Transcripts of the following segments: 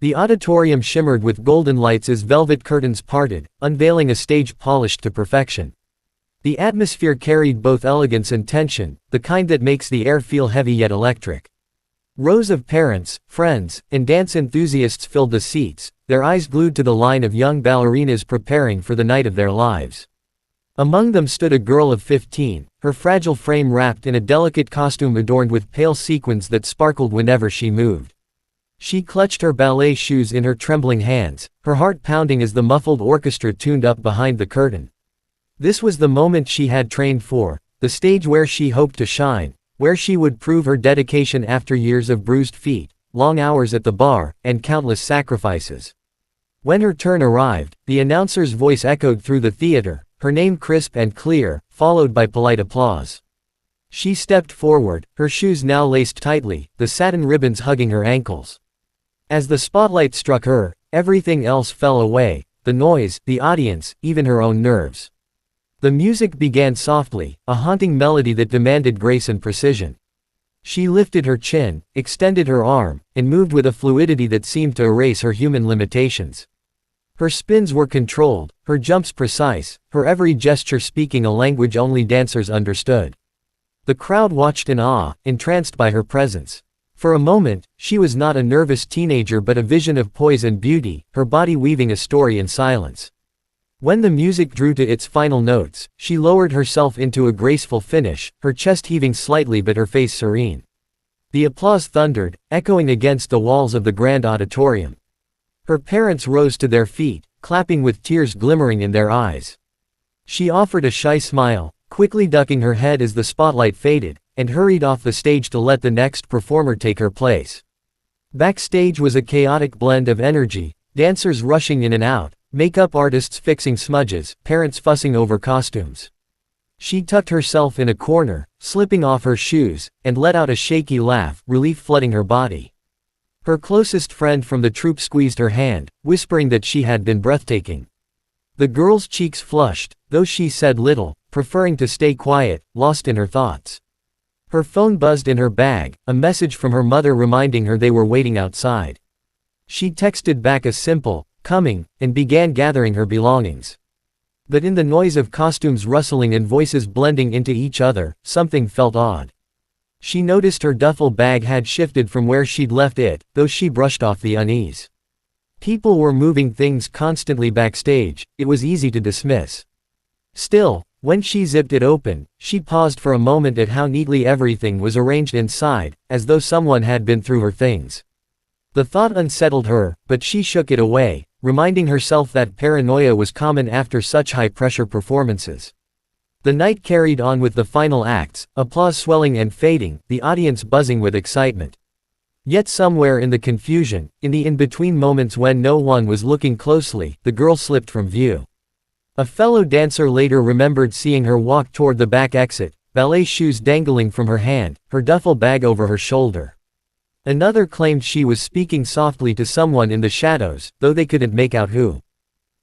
The auditorium shimmered with golden lights as velvet curtains parted, unveiling a stage polished to perfection. The atmosphere carried both elegance and tension, the kind that makes the air feel heavy yet electric. Rows of parents, friends, and dance enthusiasts filled the seats, their eyes glued to the line of young ballerinas preparing for the night of their lives. Among them stood a girl of 15, her fragile frame wrapped in a delicate costume adorned with pale sequins that sparkled whenever she moved. She clutched her ballet shoes in her trembling hands, her heart pounding as the muffled orchestra tuned up behind the curtain. This was the moment she had trained for, the stage where she hoped to shine, where she would prove her dedication after years of bruised feet, long hours at the bar, and countless sacrifices. When her turn arrived, the announcer's voice echoed through the theater, her name crisp and clear, followed by polite applause. She stepped forward, her shoes now laced tightly, the satin ribbons hugging her ankles. As the spotlight struck her, everything else fell away, the noise, the audience, even her own nerves. The music began softly, a haunting melody that demanded grace and precision. She lifted her chin, extended her arm, and moved with a fluidity that seemed to erase her human limitations. Her spins were controlled, her jumps precise, her every gesture speaking a language only dancers understood. The crowd watched in awe, entranced by her presence. For a moment, she was not a nervous teenager but a vision of poise and beauty, her body weaving a story in silence. When the music drew to its final notes, she lowered herself into a graceful finish, her chest heaving slightly but her face serene. The applause thundered, echoing against the walls of the grand auditorium. Her parents rose to their feet, clapping with tears glimmering in their eyes. She offered a shy smile, quickly ducking her head as the spotlight faded, and hurried off the stage to let the next performer take her place. Backstage was a chaotic blend of energy, dancers rushing in and out, makeup artists fixing smudges, parents fussing over costumes. She tucked herself in a corner, slipping off her shoes, and let out a shaky laugh, relief flooding her body. Her closest friend from the troupe squeezed her hand, whispering that she had been breathtaking. The girl's cheeks flushed, though she said little, preferring to stay quiet, lost in her thoughts. Her phone buzzed in her bag, a message from her mother reminding her they were waiting outside. She texted back a simple, "Coming," and began gathering her belongings. But in the noise of costumes rustling and voices blending into each other, something felt odd. She noticed her duffel bag had shifted from where she'd left it, though she brushed off the unease. People were moving things constantly backstage, it was easy to dismiss. Still, when she zipped it open, she paused for a moment at how neatly everything was arranged inside, as though someone had been through her things. The thought unsettled her, but she shook it away, reminding herself that paranoia was common after such high-pressure performances. The night carried on with the final acts, applause swelling and fading, the audience buzzing with excitement. Yet somewhere in the confusion, in the in-between moments when no one was looking closely, the girl slipped from view. A fellow dancer later remembered seeing her walk toward the back exit, ballet shoes dangling from her hand, her duffel bag over her shoulder. Another claimed she was speaking softly to someone in the shadows, though they couldn't make out who.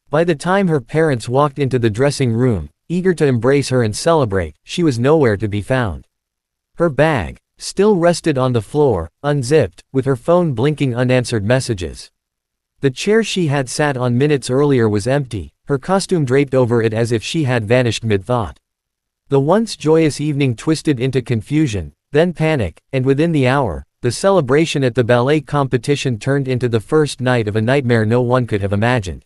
By the time her parents walked into the dressing room, eager to embrace her and celebrate, she was nowhere to be found. Her bag still rested on the floor, unzipped, with her phone blinking unanswered messages. The chair she had sat on minutes earlier was empty, her costume draped over it as if she had vanished mid-thought. The once joyous evening twisted into confusion, then panic, and within the hour, the celebration at the ballet competition turned into the first night of a nightmare no one could have imagined.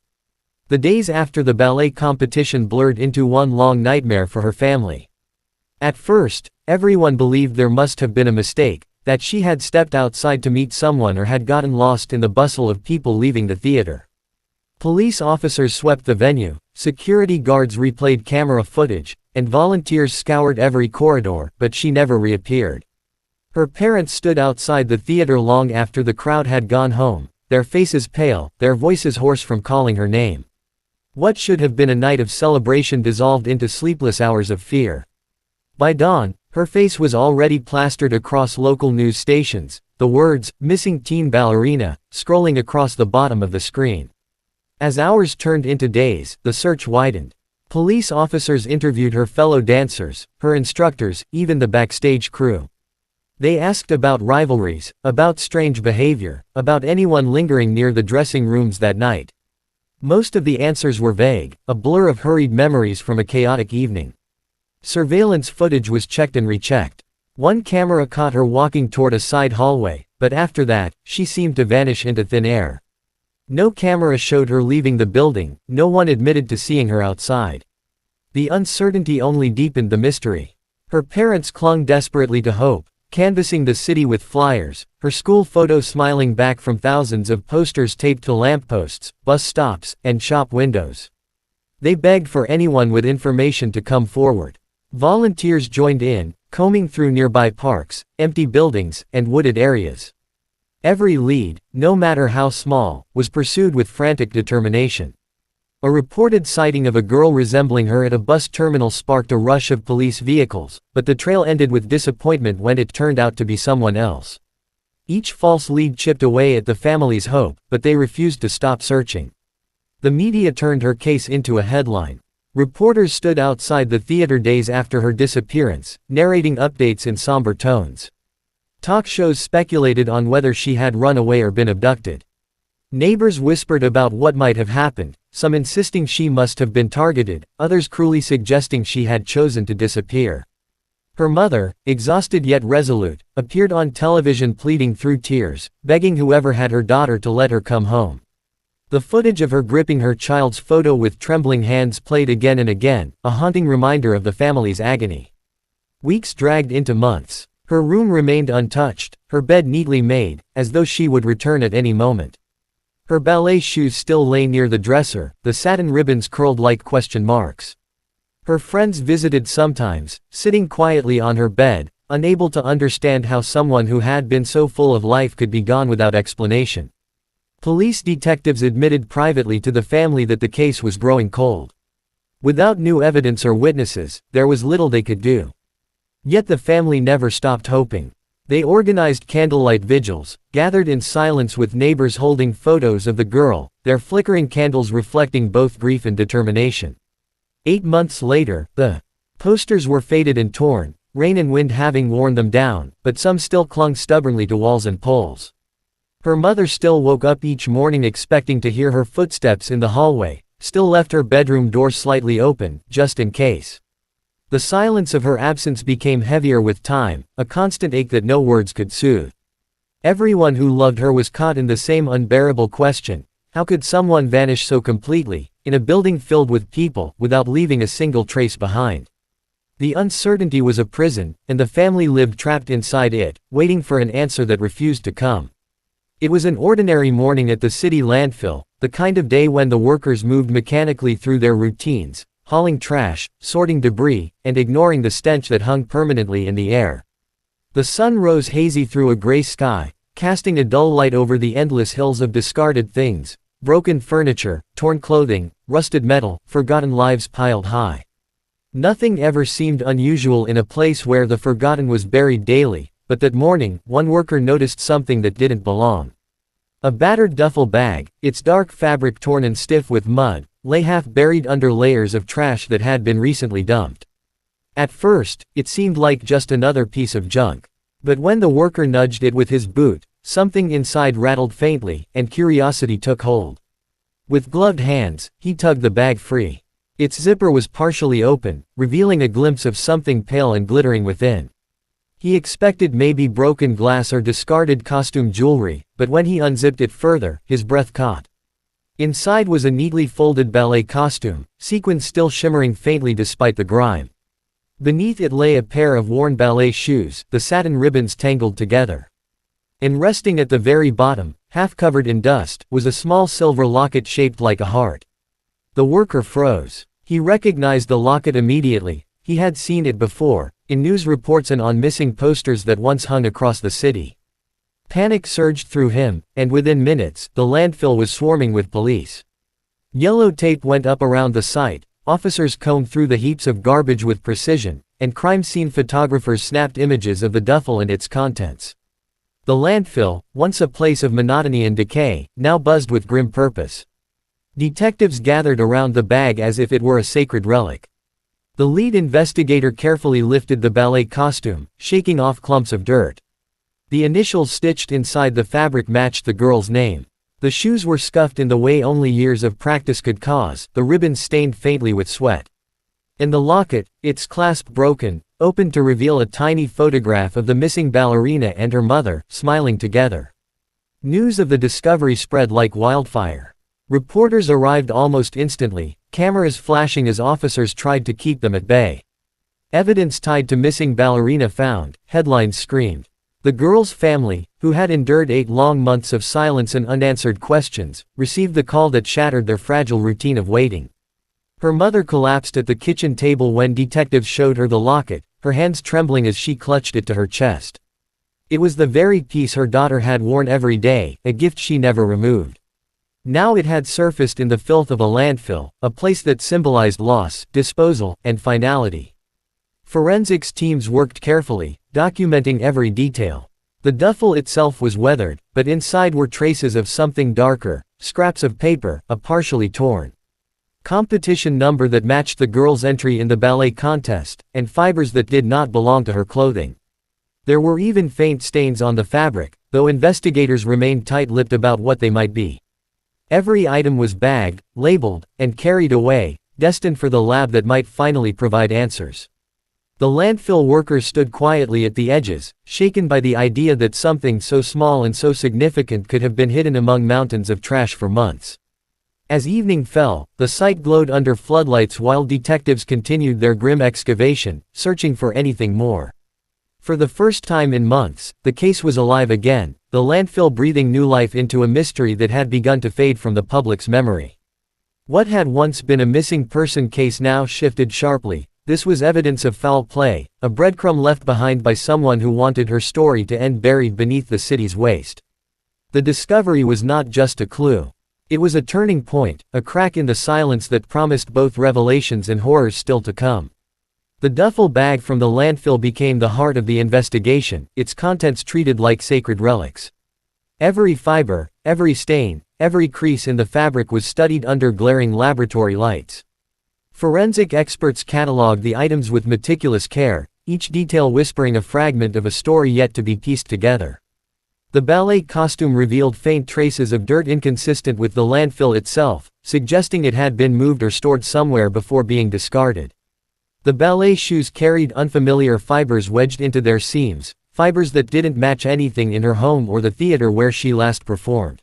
The days after the ballet competition blurred into one long nightmare for her family. At first, everyone believed there must have been a mistake, that she had stepped outside to meet someone or had gotten lost in the bustle of people leaving the theater. Police officers swept the venue, security guards replayed camera footage, and volunteers scoured every corridor, but she never reappeared. Her parents stood outside the theater long after the crowd had gone home, their faces pale, their voices hoarse from calling her name. What should have been a night of celebration dissolved into sleepless hours of fear. By dawn, her face was already plastered across local news stations, the words, "Missing teen ballerina," scrolling across the bottom of the screen. As hours turned into days, the search widened. Police officers interviewed her fellow dancers, her instructors, even the backstage crew. They asked about rivalries, about strange behavior, about anyone lingering near the dressing rooms that night. Most of the answers were vague, a blur of hurried memories from a chaotic evening. Surveillance footage was checked and rechecked. One camera caught her walking toward a side hallway, but after that, she seemed to vanish into thin air. No camera showed her leaving the building, no one admitted to seeing her outside. The uncertainty only deepened the mystery. Her parents clung desperately to hope, canvassing the city with flyers, her school photo smiling back from thousands of posters taped to lampposts, bus stops, and shop windows. They begged for anyone with information to come forward. Volunteers joined in, combing through nearby parks, empty buildings, and wooded areas. Every lead, no matter how small, was pursued with frantic determination. A reported sighting of a girl resembling her at a bus terminal sparked a rush of police vehicles, but the trail ended with disappointment when it turned out to be someone else. Each false lead chipped away at the family's hope, but they refused to stop searching. The media turned her case into a headline. Reporters stood outside the theater days after her disappearance, narrating updates in somber tones. Talk shows speculated on whether she had run away or been abducted. Neighbors whispered about what might have happened, some insisting she must have been targeted, others cruelly suggesting she had chosen to disappear. Her mother, exhausted yet resolute, appeared on television pleading through tears, begging whoever had her daughter to let her come home. The footage of her gripping her child's photo with trembling hands played again and again, a haunting reminder of the family's agony. Weeks dragged into months. Her room remained untouched, her bed neatly made, as though she would return at any moment. Her ballet shoes still lay near the dresser, the satin ribbons curled like question marks. Her friends visited sometimes, sitting quietly on her bed, unable to understand how someone who had been so full of life could be gone without explanation. Police detectives admitted privately to the family that the case was growing cold. Without new evidence or witnesses, there was little they could do. Yet the family never stopped hoping. They organized candlelight vigils, gathered in silence with neighbors holding photos of the girl, their flickering candles reflecting both grief and determination. 8 months later, the posters were faded and torn, rain and wind having worn them down, but some still clung stubbornly to walls and poles. Her mother still woke up each morning expecting to hear her footsteps in the hallway, still left her bedroom door slightly open, just in case. The silence of her absence became heavier with time, a constant ache that no words could soothe. Everyone who loved her was caught in the same unbearable question: how could someone vanish so completely, in a building filled with people, without leaving a single trace behind? The uncertainty was a prison, and the family lived trapped inside it, waiting for an answer that refused to come. It was an ordinary morning at the city landfill, the kind of day when the workers moved mechanically through their routines, hauling trash, sorting debris, and ignoring the stench that hung permanently in the air. The sun rose hazy through a gray sky, casting a dull light over the endless hills of discarded things, broken furniture, torn clothing, rusted metal, forgotten lives piled high. Nothing ever seemed unusual in a place where the forgotten was buried daily, but that morning, one worker noticed something that didn't belong. A battered duffel bag, its dark fabric torn and stiff with mud, lay half-buried under layers of trash that had been recently dumped. At first, it seemed like just another piece of junk. But when the worker nudged it with his boot, something inside rattled faintly, and curiosity took hold. With gloved hands, he tugged the bag free. Its zipper was partially open, revealing a glimpse of something pale and glittering within. He expected maybe broken glass or discarded costume jewelry, but when he unzipped it further, his breath caught. Inside was a neatly folded ballet costume, sequins still shimmering faintly despite the grime. Beneath it lay a pair of worn ballet shoes, the satin ribbons tangled together. And resting at the very bottom, half covered in dust, was a small silver locket shaped like a heart. The worker froze. He recognized the locket immediately. He had seen it before, in news reports and on missing posters that once hung across the city. Panic surged through him, and within minutes, the landfill was swarming with police. Yellow tape went up around the site, officers combed through the heaps of garbage with precision, and crime scene photographers snapped images of the duffel and its contents. The landfill, once a place of monotony and decay, now buzzed with grim purpose. Detectives gathered around the bag as if it were a sacred relic. The lead investigator carefully lifted the ballet costume, shaking off clumps of dirt. The initials stitched inside the fabric matched the girl's name. The shoes were scuffed in the way only years of practice could cause, the ribbons stained faintly with sweat. And the locket, its clasp broken, opened to reveal a tiny photograph of the missing ballerina and her mother, smiling together. News of the discovery spread like wildfire. Reporters arrived almost instantly, cameras flashing as officers tried to keep them at bay. Evidence tied to missing ballerina found, headlines screamed. The girl's family, who had endured 8 long months of silence and unanswered questions, received the call that shattered their fragile routine of waiting. Her mother collapsed at the kitchen table when detectives showed her the locket, her hands trembling as she clutched it to her chest. It was the very piece her daughter had worn every day, a gift she never removed. Now it had surfaced in the filth of a landfill, a place that symbolized loss, disposal, and finality. Forensics teams worked carefully, documenting every detail. The duffel itself was weathered, but inside were traces of something darker, scraps of paper, a partially torn competition number that matched the girl's entry in the ballet contest, and fibers that did not belong to her clothing. There were even faint stains on the fabric, though investigators remained tight-lipped about what they might be. Every item was bagged, labeled, and carried away, destined for the lab that might finally provide answers. The landfill workers stood quietly at the edges, shaken by the idea that something so small and so significant could have been hidden among mountains of trash for months. As evening fell, the site glowed under floodlights while detectives continued their grim excavation, searching for anything more. For the first time in months, the case was alive again, the landfill breathing new life into a mystery that had begun to fade from the public's memory. What had once been a missing person case now shifted sharply. This was evidence of foul play, a breadcrumb left behind by someone who wanted her story to end buried beneath the city's waste. The discovery was not just a clue. It was a turning point, a crack in the silence that promised both revelations and horrors still to come. The duffel bag from the landfill became the heart of the investigation, its contents treated like sacred relics. Every fiber, every stain, every crease in the fabric was studied under glaring laboratory lights. Forensic experts cataloged the items with meticulous care, each detail whispering a fragment of a story yet to be pieced together. The ballet costume revealed faint traces of dirt inconsistent with the landfill itself, suggesting it had been moved or stored somewhere before being discarded. The ballet shoes carried unfamiliar fibers wedged into their seams, fibers that didn't match anything in her home or the theater where she last performed.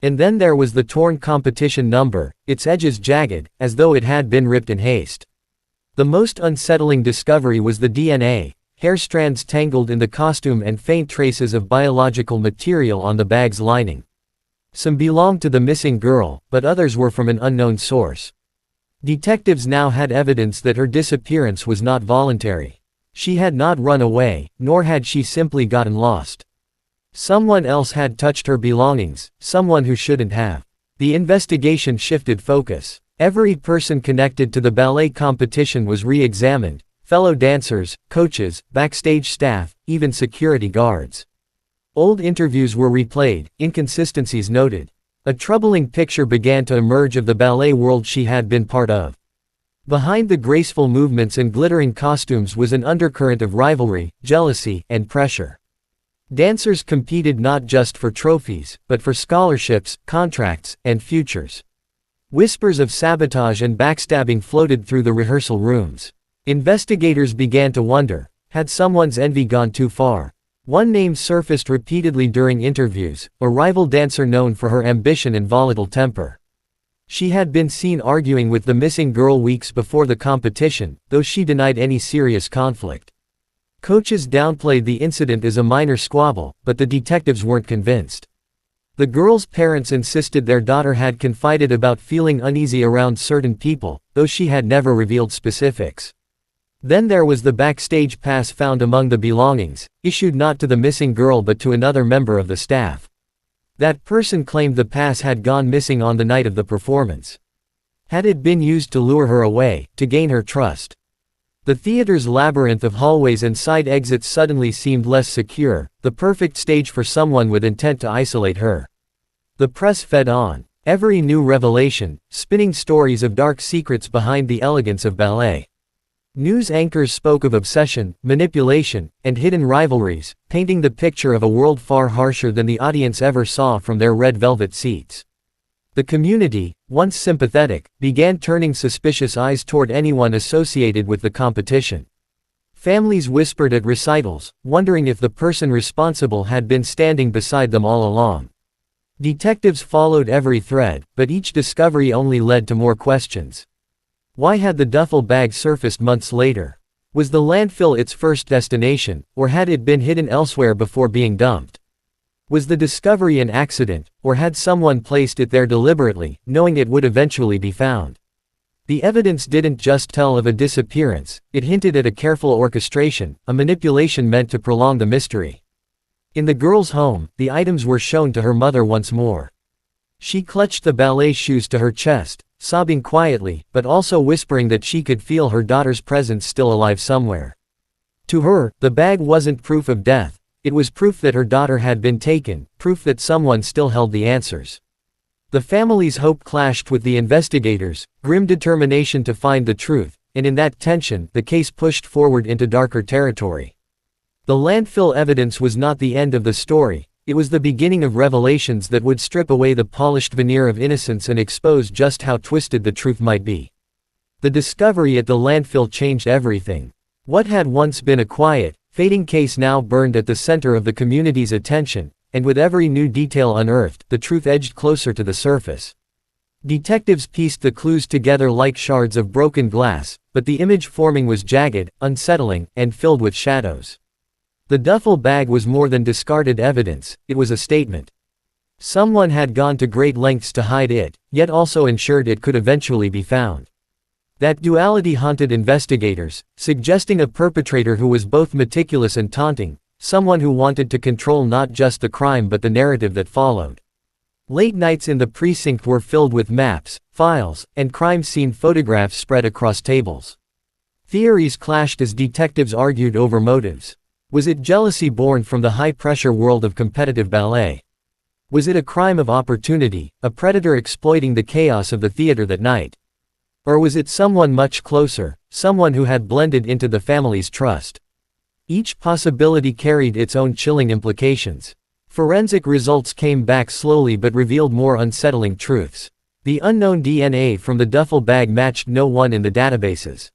And then there was the torn competition number, its edges jagged, as though it had been ripped in haste. The most unsettling discovery was the DNA, hair strands tangled in the costume and faint traces of biological material on the bag's lining. Some belonged to the missing girl, but others were from an unknown source. Detectives now had evidence that her disappearance was not voluntary. She had not run away, nor had she simply gotten lost. Someone else had touched her belongings, someone who shouldn't have. The investigation shifted focus. Every person connected to the ballet competition was re-examined, fellow dancers, coaches, backstage staff, even security guards. Old interviews were replayed, inconsistencies noted. A troubling picture began to emerge of the ballet world she had been part of. Behind the graceful movements and glittering costumes was an undercurrent of rivalry, jealousy, and pressure. Dancers competed not just for trophies, but for scholarships, contracts, and futures. Whispers of sabotage and backstabbing floated through the rehearsal rooms. Investigators began to wonder, had someone's envy gone too far? One name surfaced repeatedly during interviews, a rival dancer known for her ambition and volatile temper. She had been seen arguing with the missing girl weeks before the competition, though she denied any serious conflict. Coaches downplayed the incident as a minor squabble, but the detectives weren't convinced. The girl's parents insisted their daughter had confided about feeling uneasy around certain people, though she had never revealed specifics. Then there was the backstage pass found among the belongings, issued not to the missing girl but to another member of the staff. That person claimed the pass had gone missing on the night of the performance. Had it been used to lure her away, to gain her trust? The theater's labyrinth of hallways and side exits suddenly seemed less secure, the perfect stage for someone with intent to isolate her. The press fed on. Every new revelation, spinning stories of dark secrets behind the elegance of ballet. News anchors spoke of obsession, manipulation, and hidden rivalries, painting the picture of a world far harsher than the audience ever saw from their red velvet seats. The community, once sympathetic, began turning suspicious eyes toward anyone associated with the competition. Families whispered at recitals, wondering if the person responsible had been standing beside them all along. Detectives followed every thread, but each discovery only led to more questions. Why had the duffel bag surfaced months later? Was the landfill its first destination, or had it been hidden elsewhere before being dumped? Was the discovery an accident, or had someone placed it there deliberately, knowing it would eventually be found? The evidence didn't just tell of a disappearance, it hinted at a careful orchestration, a manipulation meant to prolong the mystery. In the girl's home, the items were shown to her mother once more. She clutched the ballet shoes to her chest, sobbing quietly, but also whispering that she could feel her daughter's presence still alive somewhere. To her, the bag wasn't proof of death, it was proof that her daughter had been taken, proof that someone still held the answers. The family's hope clashed with the investigators' grim determination to find the truth, and in that tension, the case pushed forward into darker territory. The landfill evidence was not the end of the story, it was the beginning of revelations that would strip away the polished veneer of innocence and expose just how twisted the truth might be. The discovery at the landfill changed everything. What had once been a quiet, fading case now burned at the center of the community's attention, and with every new detail unearthed, the truth edged closer to the surface. Detectives pieced the clues together like shards of broken glass, but the image forming was jagged, unsettling, and filled with shadows. The duffel bag was more than discarded evidence, it was a statement. Someone had gone to great lengths to hide it, yet also ensured it could eventually be found. That duality haunted investigators, suggesting a perpetrator who was both meticulous and taunting, someone who wanted to control not just the crime but the narrative that followed. Late nights in the precinct were filled with maps, files, and crime scene photographs spread across tables. Theories clashed as detectives argued over motives. Was it jealousy born from the high-pressure world of competitive ballet? Was it a crime of opportunity, a predator exploiting the chaos of the theater that night? Or was it someone much closer, someone who had blended into the family's trust? Each possibility carried its own chilling implications. Forensic results came back slowly but revealed more unsettling truths. The unknown DNA from the duffel bag matched no one in the databases.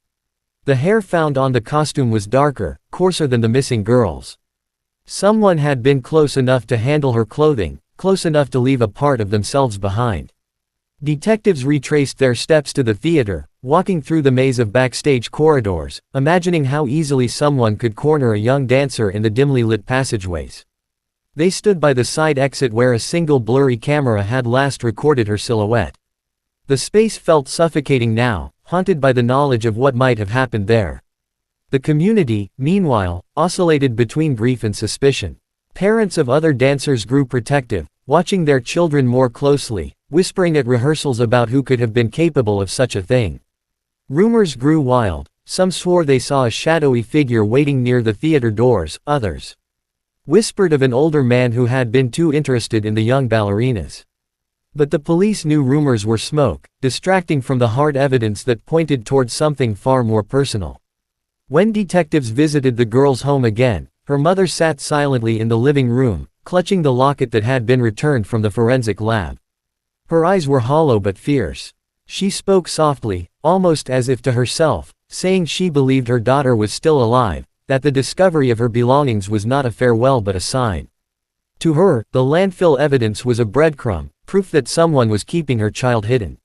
The hair found on the costume was darker, coarser than the missing girl's. Someone had been close enough to handle her clothing, close enough to leave a part of themselves behind. Detectives retraced their steps to the theater, walking through the maze of backstage corridors, imagining how easily someone could corner a young dancer in the dimly lit passageways. They stood by the side exit where a single blurry camera had last recorded her silhouette. The space felt suffocating now, haunted by the knowledge of what might have happened there. The community, meanwhile, oscillated between grief and suspicion. Parents of other dancers grew protective, watching their children more closely, whispering at rehearsals about who could have been capable of such a thing. Rumors grew wild, some swore they saw a shadowy figure waiting near the theater doors, others whispered of an older man who had been too interested in the young ballerinas. But the police knew rumors were smoke, distracting from the hard evidence that pointed toward something far more personal. When detectives visited the girl's home again, her mother sat silently in the living room, clutching the locket that had been returned from the forensic lab. Her eyes were hollow but fierce. She spoke softly, almost as if to herself, saying she believed her daughter was still alive, that the discovery of her belongings was not a farewell but a sign. To her, the landfill evidence was a breadcrumb, proof that someone was keeping her child hidden.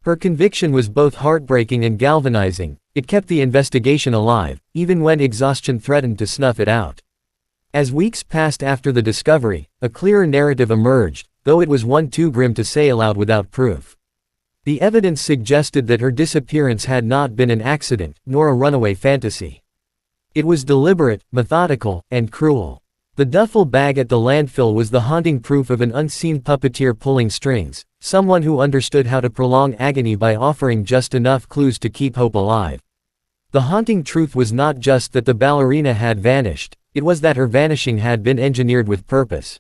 Her conviction was both heartbreaking and galvanizing, it kept the investigation alive, even when exhaustion threatened to snuff it out. As weeks passed after the discovery, a clearer narrative emerged, though it was one too grim to say aloud without proof. The evidence suggested that her disappearance had not been an accident, nor a runaway fantasy. It was deliberate, methodical, and cruel. The duffel bag at the landfill was the haunting proof of an unseen puppeteer pulling strings, someone who understood how to prolong agony by offering just enough clues to keep hope alive. The haunting truth was not just that the ballerina had vanished, it was that her vanishing had been engineered with purpose.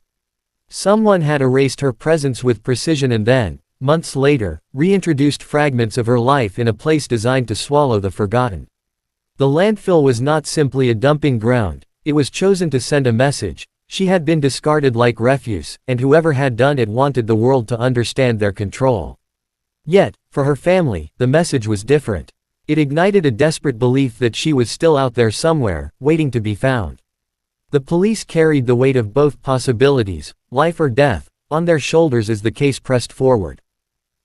Someone had erased her presence with precision and then, months later, reintroduced fragments of her life in a place designed to swallow the forgotten. The landfill was not simply a dumping ground, it was chosen to send a message. She had been discarded like refuse, and whoever had done it wanted the world to understand their control. Yet, for her family, the message was different. It ignited a desperate belief that she was still out there somewhere, waiting to be found. The police carried the weight of both possibilities, life or death, on their shoulders as the case pressed forward.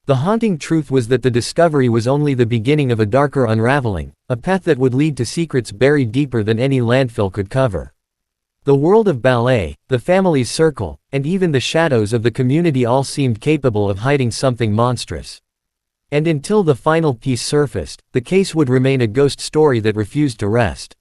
The haunting truth was that the discovery was only the beginning of a darker unraveling, a path that would lead to secrets buried deeper than any landfill could cover. The world of ballet, the family's circle, and even the shadows of the community all seemed capable of hiding something monstrous. And until the final piece surfaced, the case would remain a ghost story that refused to rest.